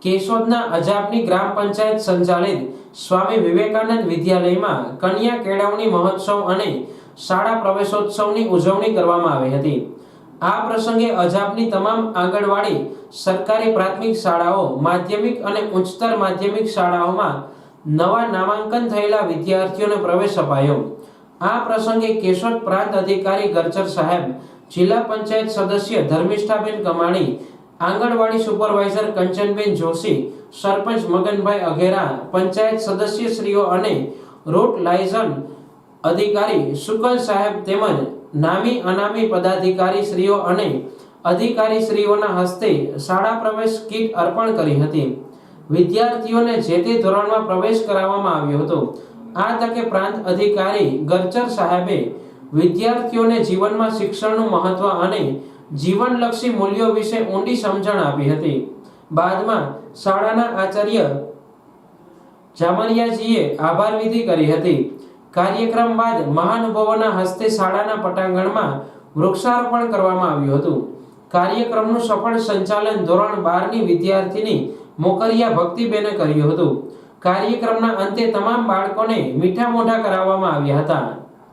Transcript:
કેશોદના અજાપની ગ્રામ પંચાયત સંચાલિત સ્વામી વિવેકાનંદ વિદ્યાલયમાં કન્યા કેળવણી મહોત્સવ અને શાળા પ્રવેશોત્સવની ઉજવણી કરવામાં આવી હતી। આ પ્રસંગે અજાપની તમામ આંગણવાડી, સરકારી પ્રાથમિક શાળાઓ, માધ્યમિક અને ઉચ્ચતર માધ્યમિક શાળાઓમાં નવા નામાંકન થયેલા વિદ્યાર્થીઓને પ્રવેશ અપાયો। આ પ્રસંગે કેશોદ પ્રાંત અધિકારી ગરચર સાહેબ, જિલ્લા પંચાયત સદસ્ય ધર્મિષ્ઠાબેન કમાણી, આંગણવાડી સુપરવાઇઝર કંચનબેન જોશી, સરપંચ મગનભાઈ અઘેરા, પંચાયત સદસ્યશ્રીઓ અને રૂટ લાયઝન અધિકારી શુકલ સાહેબ તેમજ નામી અનામી પદાધિકારીશ્રીઓ અને અધિકારીશ્રીઓના હસ્તે શાળા પ્રવેશ કીટ અર્પણ કરી હતી। વિદ્યાર્થીઓને જે તે ધોરણમાં પ્રવેશ કરાવવામાં આવ્યો હતો। આ તકે પ્રાંત અધિકારી ગરચર સાહેબે વિદ્યાર્થીઓને જીવનમાં શિક્ષણનું મહત્વ અને જીવનલક્ષી મૂલ્યો વિશે ઊંડી સમજણ આપી હતી। બાદમાં શાળાના આચાર્ય જામરિયાજીએ આભાર વિધિ કરી હતી। કાર્યક્રમ બાદ મહાનુભાવોના હસ્તે શાળાના પટાંગણમાં વૃક્ષારોપણ કરવામાં આવ્યું હતું। કાર્યક્રમનું સફળ સંચાલન ધોરણ 12 ની વિદ્યાર્થીની મોકરિયા ભક્તિબેને કર્યું હતું। કાર્યક્રમના અંતે તમામ બાળકોને મીઠા મોઢા કરાવવામાં આવ્યા હતા।